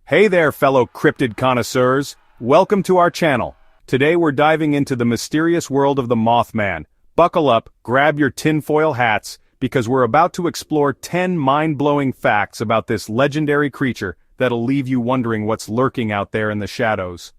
Hey there, fellow cryptid connoisseurs. Welcome to our channel. Today we're diving into the mysterious world of the Mothman. Buckle up, grab your tinfoil hats, because we're about to explore 10 mind-blowing facts about this legendary creature that'll leave you wondering what's lurking out there in the shadows.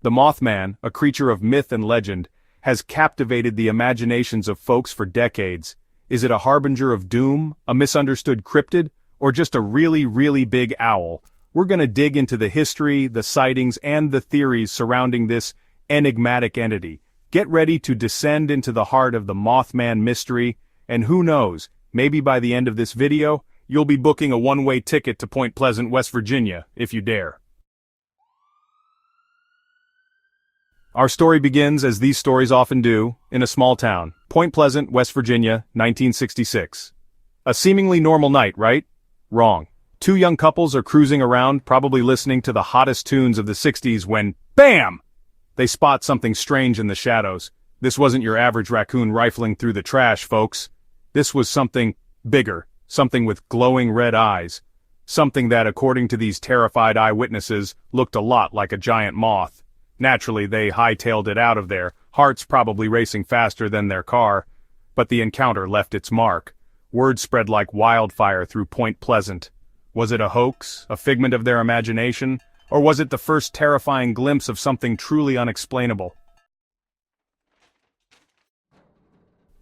The Mothman, a creature of myth and legend, has captivated the imaginations of folks for decades. Is it a harbinger of doom, a misunderstood cryptid, or just a really big owl? We're gonna dig into the history, the sightings, and the theories surrounding this enigmatic entity. Get ready to descend into the heart of the Mothman mystery, and who knows, maybe by the end of this video, you'll be booking a one-way ticket to Point Pleasant, West Virginia, if you dare. Our story begins, as these stories often do, in a small town, Point Pleasant, West Virginia, 1966. A seemingly normal night, right? Wrong. Two young couples are cruising around, probably listening to the hottest tunes of the 60s when, BAM! They spot something strange in the shadows. This wasn't your average raccoon rifling through the trash, folks. This was something bigger, something with glowing red eyes. Something that, according to these terrified eyewitnesses, looked a lot like a giant moth. Naturally, they hightailed it out of there, hearts probably racing faster than their car. But the encounter left its mark. Word spread like wildfire through Point Pleasant. Was it a hoax, a figment of their imagination, or was it the first terrifying glimpse of something truly unexplainable?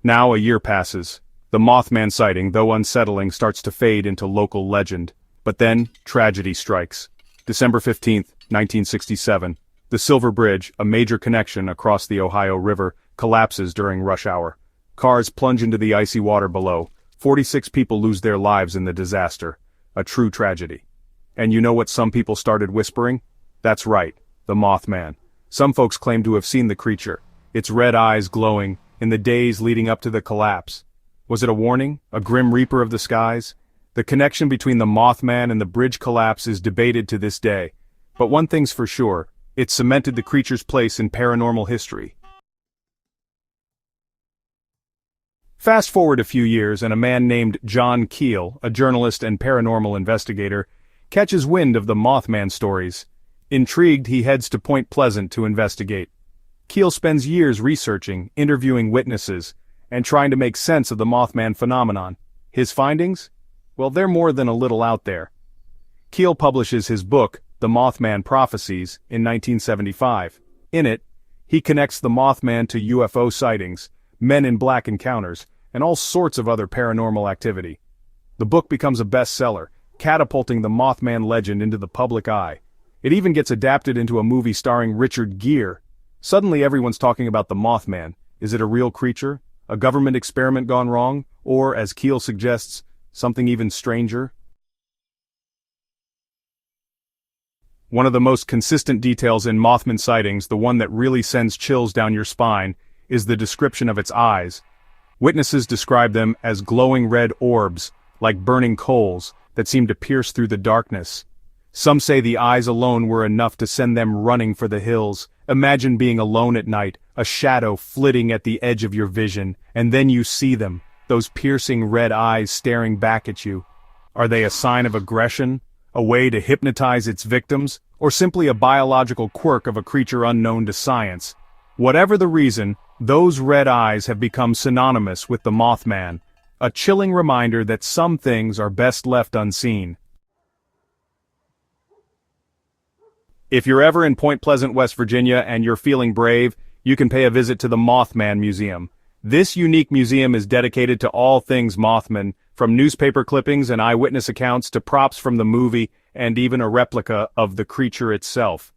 Now a year passes. The Mothman sighting, though unsettling, starts to fade into local legend. But then, tragedy strikes. December 15th, 1967. The Silver Bridge, a major connection across the Ohio River, collapses during rush hour. Cars plunge into the icy water below. 46 people lose their lives in the disaster. A true tragedy. And you know what some people started whispering? That's right, the Mothman. Some folks claim to have seen the creature, its red eyes glowing, in the days leading up to the collapse. Was it a warning, a grim reaper of the skies? The connection between the Mothman and the bridge collapse is debated to this day. But one thing's for sure, it cemented the creature's place in paranormal history. Fast forward a few years and a man named John Keel, a journalist and paranormal investigator, catches wind of the Mothman stories. Intrigued, he heads to Point Pleasant to investigate. Keel spends years researching, interviewing witnesses, and trying to make sense of the Mothman phenomenon. His findings? Well, they're more than a little out there. Keel publishes his book, The Mothman Prophecies, in 1975. In it, he connects the Mothman to UFO sightings, men in black encounters, and all sorts of other paranormal activity. The book becomes a bestseller, catapulting the Mothman legend into the public eye. It even gets adapted into a movie starring Richard Gere. Suddenly everyone's talking about the Mothman. Is it a real creature? A government experiment gone wrong? Or, as Keel suggests, something even stranger? One of the most consistent details in Mothman sightings, the one that really sends chills down your spine, is the description of its eyes. Witnesses describe them as glowing red orbs, like burning coals, that seem to pierce through the darkness. Some say the eyes alone were enough to send them running for the hills. Imagine being alone at night, a shadow flitting at the edge of your vision, and then you see them, those piercing red eyes staring back at you. Are they a sign of aggression, a way to hypnotize its victims, or simply a biological quirk of a creature unknown to science? Whatever the reason, those red eyes have become synonymous with the Mothman, a chilling reminder that some things are best left unseen. If you're ever in Point Pleasant, West Virginia, and you're feeling brave, you can pay a visit to the Mothman Museum. This unique museum is dedicated to all things Mothman, from newspaper clippings and eyewitness accounts to props from the movie, and even a replica of the creature itself.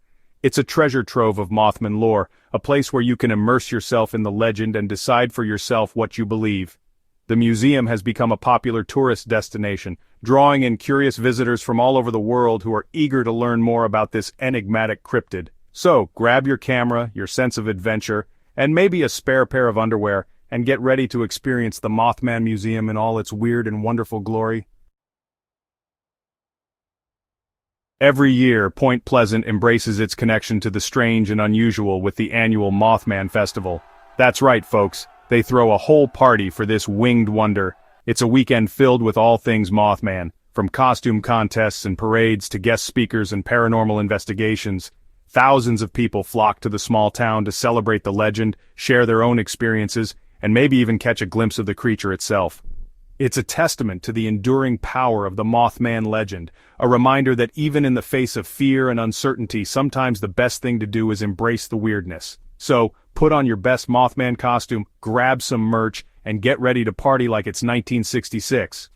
It's a treasure trove of Mothman lore, a place where you can immerse yourself in the legend and decide for yourself what you believe. The museum has become a popular tourist destination, drawing in curious visitors from all over the world who are eager to learn more about this enigmatic cryptid. So, grab your camera, your sense of adventure, and maybe a spare pair of underwear, and get ready to experience the Mothman Museum in all its weird and wonderful glory. Every year, Point Pleasant embraces its connection to the strange and unusual with the annual Mothman Festival. That's right, folks. They throw a whole party for this winged wonder. It's a weekend filled with all things Mothman, From costume contests and parades to guest speakers and paranormal investigations, thousands of people flock to the small town to celebrate the legend, share their own experiences, and maybe even catch a glimpse of the creature itself. It's a testament to the enduring power of the Mothman legend, a reminder that even in the face of fear and uncertainty, sometimes the best thing to do is embrace the weirdness. So, put on your best Mothman costume, grab some merch, and get ready to party like it's 1966.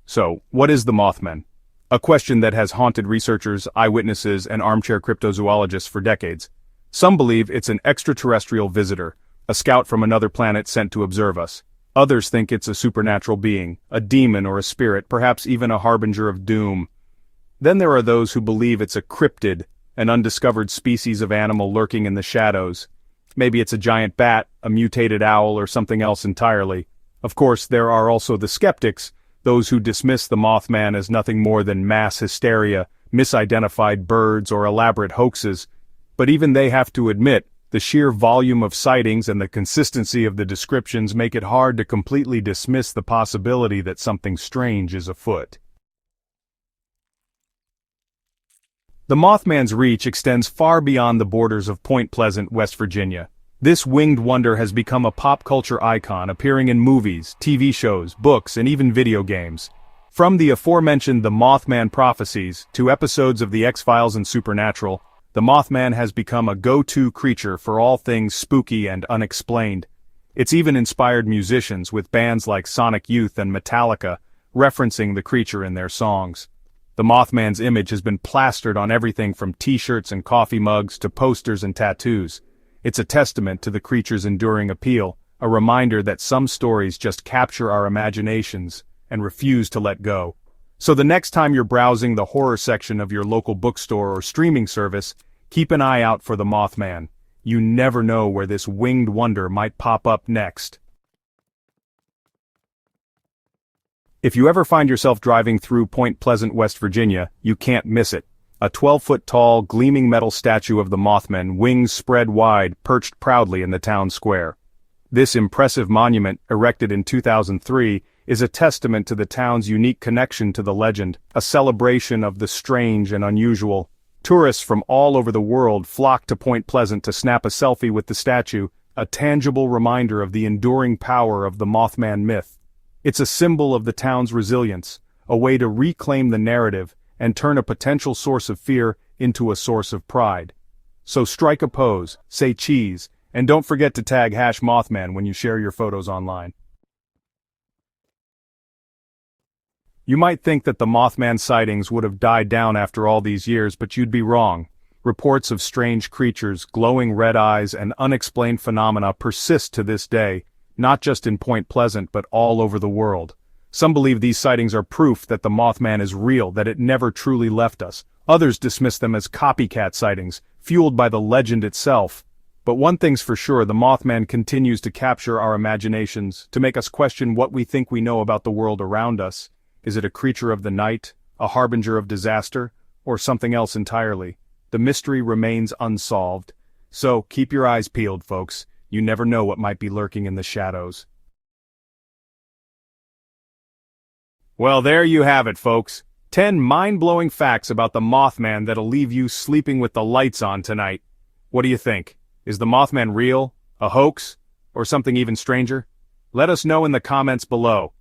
So, what is the Mothman? A question that has haunted researchers, eyewitnesses, and armchair cryptozoologists for decades. Some believe it's an extraterrestrial visitor, a scout from another planet sent to observe us. Others think it's a supernatural being, a demon or a spirit, perhaps even a harbinger of doom. Then there are those who believe it's a cryptid, an undiscovered species of animal lurking in the shadows. Maybe it's a giant bat, a mutated owl, or something else entirely. Of course, there are also the skeptics, those who dismiss the Mothman as nothing more than mass hysteria, misidentified birds, or elaborate hoaxes. But even they have to admit, the sheer volume of sightings and the consistency of the descriptions make it hard to completely dismiss the possibility that something strange is afoot. The Mothman's reach extends far beyond the borders of Point Pleasant, West Virginia. This winged wonder has become a pop culture icon, appearing in movies, TV shows, books, and even video games. From the aforementioned The Mothman prophecies to episodes of The X-Files and Supernatural, the Mothman has become a go-to creature for all things spooky and unexplained. It's even inspired musicians, with bands like Sonic Youth and Metallica referencing the creature in their songs. The Mothman's image has been plastered on everything from t-shirts and coffee mugs to posters and tattoos. It's a testament to the creature's enduring appeal, a reminder that some stories just capture our imaginations and refuse to let go. So the next time you're browsing the horror section of your local bookstore or streaming service, keep an eye out for the Mothman. You never know where this winged wonder might pop up next. If you ever find yourself driving through Point Pleasant, West Virginia, you can't miss it. A 12-foot-tall, gleaming metal statue of the Mothman, wings spread wide, perched proudly in the town square. This impressive monument, erected in 2003, is a testament to the town's unique connection to the legend, a celebration of the strange and unusual. Tourists from all over the world flock to Point Pleasant to snap a selfie with the statue, a tangible reminder of the enduring power of the Mothman myth. It's a symbol of the town's resilience, a way to reclaim the narrative and turn a potential source of fear into a source of pride. So strike a pose, say cheese, and don't forget to tag #Mothman when you share your photos online. You might think that the Mothman sightings would have died down after all these years, but you'd be wrong. Reports of strange creatures, glowing red eyes, and unexplained phenomena persist to this day, not just in Point Pleasant but all over the world. Some believe these sightings are proof that the Mothman is real, that it never truly left us. Others dismiss them as copycat sightings, fueled by the legend itself. But one thing's for sure, the Mothman continues to capture our imaginations, to make us question what we think we know about the world around us. Is it a creature of the night, a harbinger of disaster, or something else entirely? The mystery remains unsolved. So keep your eyes peeled, folks. You never know what might be lurking in the shadows. Well, there you have it, folks. 10 mind-blowing facts about the Mothman that'll leave you sleeping with the lights on tonight. What do you think? Is the Mothman real, a hoax, or something even stranger? Let us know in the comments below.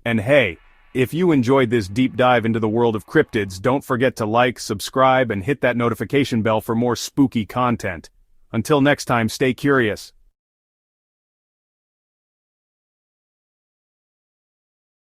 And hey, if you enjoyed this deep dive into the world of cryptids, don't forget to like, subscribe, and hit that notification bell for more spooky content. Until next time, stay curious.